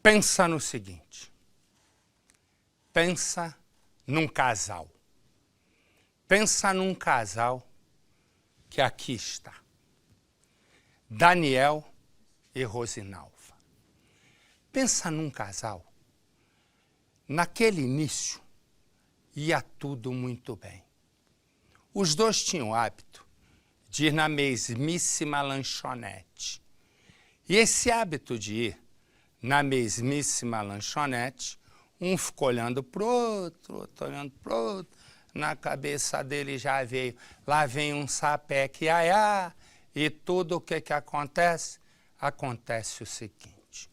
Pensa no seguinte, pensa num casal. Pensa num casal que aqui está. Daniel e Rosinalva. Pensa num casal. Naquele início, ia tudo muito bem. Os dois tinham o hábito de ir na mesmíssima lanchonete. E esse hábito de ir na mesmíssima lanchonete, um ficou olhando pro outro olhando pro outro. Na cabeça dele já veio, lá vem um sapé que aiá, e tudo o que acontece? Acontece o seguinte.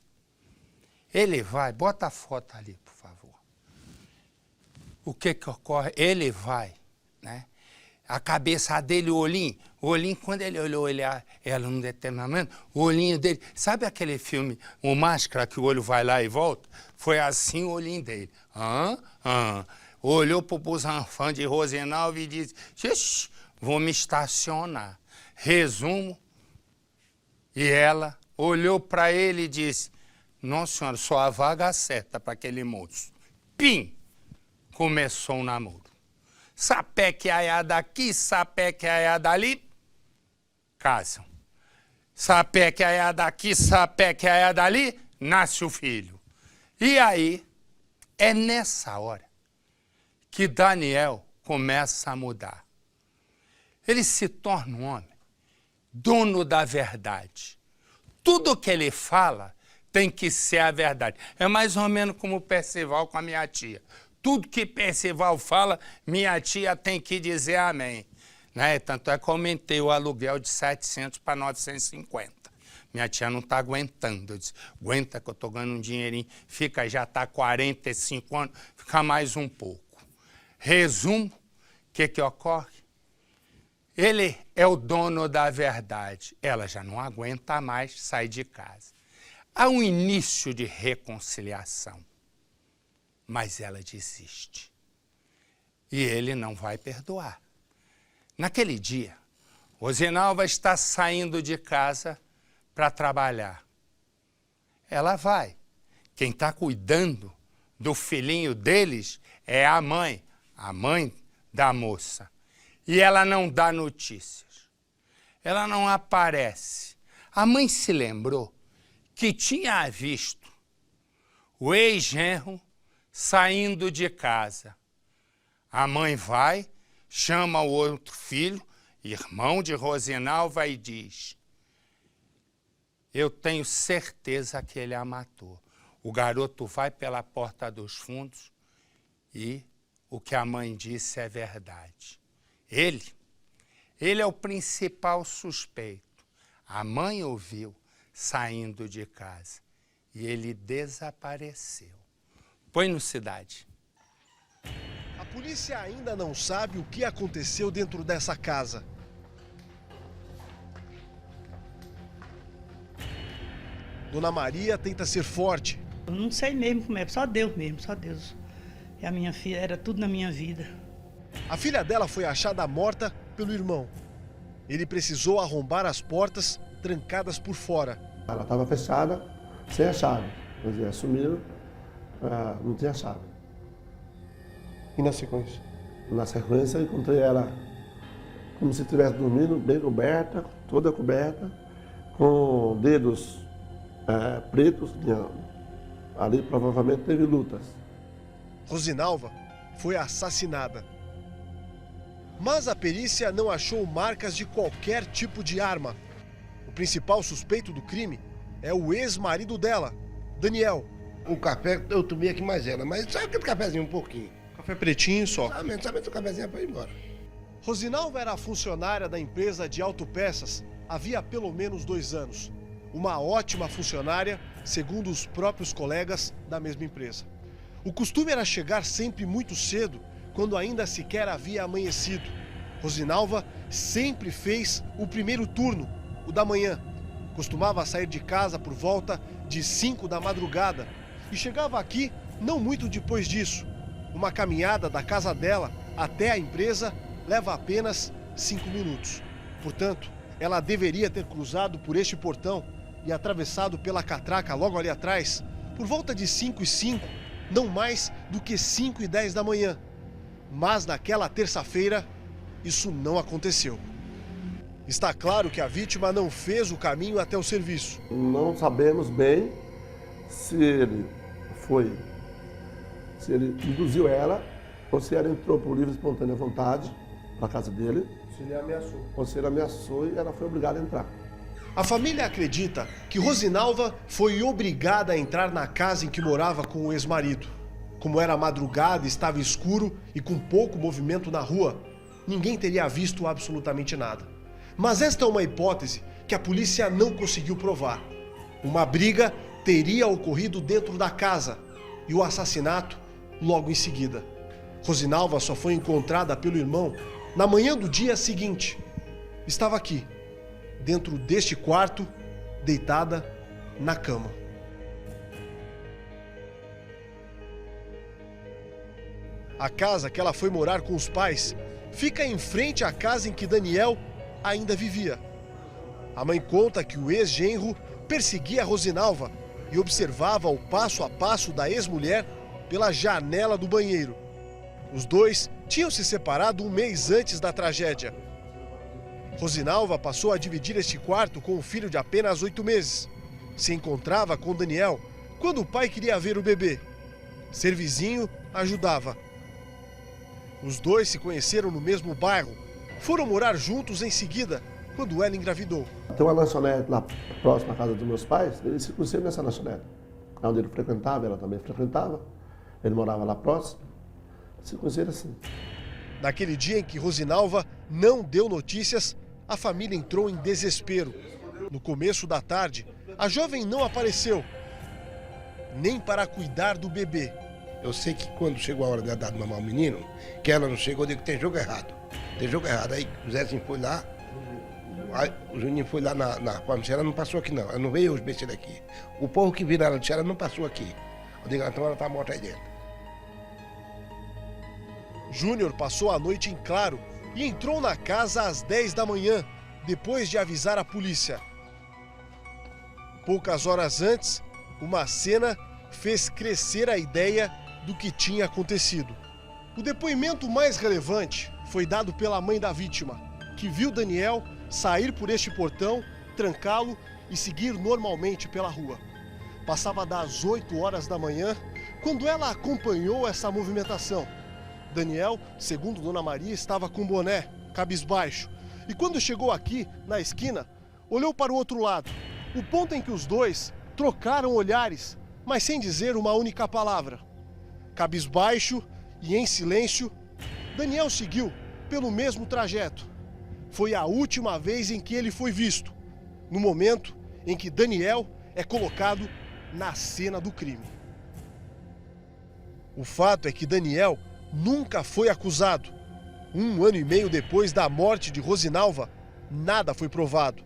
Ele vai, bota a foto ali, por favor. O que ocorre? Ele vai, né? A cabeça dele, o olhinho, quando ele olhou ela num determinado momento, o olhinho dele, sabe aquele filme, o Máscara, que o olho vai lá e volta? Foi assim o olhinho dele. Olhou pro Busanfã de Rosinalva e disse, xixi, vou me estacionar. Resumo, e ela olhou para ele e disse, nossa senhora, só a vaga certa para aquele moço. Pim! Começou o namoro. Sapé que aiá daqui, sapé que aiá dali, casam. Sapé que aiá daqui, sapé que aiá dali, nasce o filho. E aí, é nessa hora que Daniel começa a mudar. Ele se torna um homem dono da verdade. Tudo que ele fala tem que ser a verdade. É mais ou menos como o Percival com a minha tia. Tudo que Percival fala, minha tia tem que dizer amém. Né? Tanto é que eu aumentei o aluguel de 700 para 950. Minha tia não está aguentando. Eu disse, aguenta que eu estou ganhando um dinheirinho. Fica, já está 45 anos, fica mais um pouco. Resumo, o que ocorre? Ele é o dono da verdade. Ela já não aguenta mais sair de casa. Há um início de reconciliação. Mas ela desiste. E ele não vai perdoar. Naquele dia, Rosinalva está saindo de casa para trabalhar. Ela vai. Quem está cuidando do filhinho deles é a mãe da moça. E ela não dá notícias. Ela não aparece. A mãe se lembrou que tinha visto o ex-genro saindo de casa. A mãe vai, chama o outro filho, irmão de Rosinalva, e diz, eu tenho certeza que ele a matou. O garoto vai pela porta dos fundos e o que a mãe disse é verdade. Ele é o principal suspeito. A mãe ouviu saindo de casa e ele desapareceu. Põe no Cidade. A polícia ainda não sabe o que aconteceu dentro dessa casa. Dona Maria tenta ser forte. Eu não sei mesmo como é, só Deus mesmo, só Deus. E a minha filha, era tudo na minha vida. A filha dela foi achada morta pelo irmão. Ele precisou arrombar as portas trancadas por fora. Ela estava fechada, sem a chave. Quer dizer, assumiram, não tinha chave. E na sequência? Na sequência, eu encontrei ela como se estivesse dormindo, bem coberta, toda coberta, com dedos pretos. Ali provavelmente teve lutas. Rosinalva foi assassinada. Mas a perícia não achou marcas de qualquer tipo de arma. O principal suspeito do crime é o ex-marido dela, Daniel. O café eu tomei aqui mais ela, mas só aquele cafezinho um pouquinho. Café pretinho só. Somente o cafezinho para ir embora. Rosinalva era funcionária da empresa de autopeças havia pelo menos 2 anos. Uma ótima funcionária, segundo os próprios colegas da mesma empresa. O costume era chegar sempre muito cedo, quando ainda sequer havia amanhecido. Rosinalva sempre fez o primeiro turno, o da manhã. Costumava sair de casa por volta de 5 da madrugada e chegava aqui não muito depois disso. Uma caminhada da casa dela até a empresa leva apenas 5 minutos. Portanto, ela deveria ter cruzado por este portão e atravessado pela catraca logo ali atrás por volta de 5h05, não mais do que 5h10 da manhã. Mas naquela terça-feira, isso não aconteceu. Está claro que a vítima não fez o caminho até o serviço. Não sabemos bem se ele induziu ela ou se ela entrou por livre e espontânea vontade para a casa dele. Se ele ameaçou. Ou se ele ameaçou e ela foi obrigada a entrar. A família acredita que Rosinalva foi obrigada a entrar na casa em que morava com o ex-marido. Como era madrugada, estava escuro e com pouco movimento na rua, ninguém teria visto absolutamente nada. Mas esta é uma hipótese que a polícia não conseguiu provar. Uma briga teria ocorrido dentro da casa e o assassinato logo em seguida. Rosinalva só foi encontrada pelo irmão na manhã do dia seguinte. Estava aqui, dentro deste quarto, deitada na cama. A casa que ela foi morar com os pais fica em frente à casa em que Daniel ainda vivia. A mãe conta que o ex-genro perseguia Rosinalva e observava o passo a passo da ex-mulher pela janela do banheiro. Os dois tinham se separado um mês antes da tragédia. Rosinalva passou a dividir este quarto com um filho de apenas 8 meses. Se encontrava com Daniel quando o pai queria ver o bebê. Ser vizinho ajudava. Os dois se conheceram no mesmo bairro. Foram morar juntos em seguida, quando ela engravidou. Tem uma lanchonete lá próxima à casa dos meus pais, eles se conheceram nessa lanchonete. Onde ele frequentava, ela também frequentava. Ele morava lá próximo. Se conheceram assim. Naquele dia em que Rosinalva não deu notícias, a família entrou em desespero. No começo da tarde, a jovem não apareceu, nem para cuidar do bebê. Eu sei que quando chegou a hora de dar de mamar o menino, que ela não chegou, eu digo que tem jogo errado. Tem jogo errado. Aí o Zezinho foi lá, aí o Juninho foi lá na farmácia, ela não passou aqui não, ela não veio hoje mexer aqui. O povo que viram ela disse, ela não passou aqui. Eu digo, então ela está morta aí dentro. Júnior passou a noite em claro e entrou na casa às 10 da manhã, depois de avisar a polícia. Poucas horas antes, uma cena fez crescer a ideia do que tinha acontecido. O depoimento mais relevante foi dado pela mãe da vítima, que viu Daniel sair por este portão, trancá-lo e seguir normalmente pela rua. Passava das 8 horas da manhã quando ela acompanhou essa movimentação. Daniel, segundo Dona Maria, estava com boné, cabisbaixo, e quando chegou aqui, na esquina, olhou para o outro lado, o ponto em que os dois trocaram olhares, mas sem dizer uma única palavra. Cabisbaixo e em silêncio, Daniel seguiu pelo mesmo trajeto. Foi a última vez em que ele foi visto, no momento em que Daniel é colocado na cena do crime. O fato é que Daniel nunca foi acusado. 1 ano e meio depois da morte de Rosinalva, nada foi provado.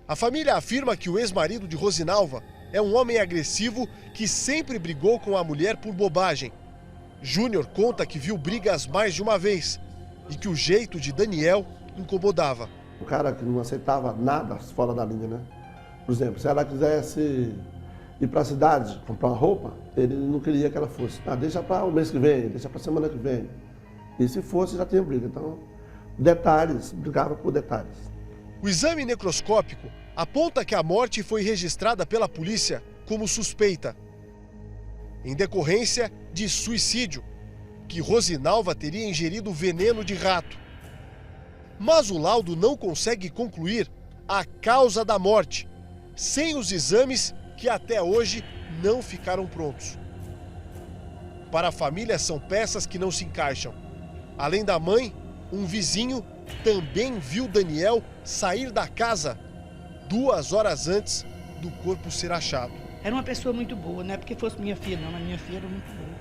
A família afirma que o ex-marido de Rosinalva é um homem agressivo que sempre brigou com a mulher por bobagem. Júnior conta que viu brigas mais de uma vez e que o jeito de Daniel incomodava. O cara que não aceitava nada fora da linha, né? Por exemplo, se ela quisesse ir para a cidade comprar uma roupa, ele não queria que ela fosse. Ah, deixa para o mês que vem, deixa para a semana que vem. E se fosse, já tinha briga. Então, detalhes, brigava por detalhes. O exame necroscópico aponta que a morte foi registrada pela polícia como suspeita, em decorrência de suicídio, que Rosinalva teria ingerido veneno de rato. Mas o laudo não consegue concluir a causa da morte, sem os exames que até hoje não ficaram prontos. Para a família, são peças que não se encaixam. Além da mãe, um vizinho também viu Daniel sair da casa 2 horas antes do corpo ser achado. Era uma pessoa muito boa, não é porque fosse minha filha, não, mas minha filha era muito boa.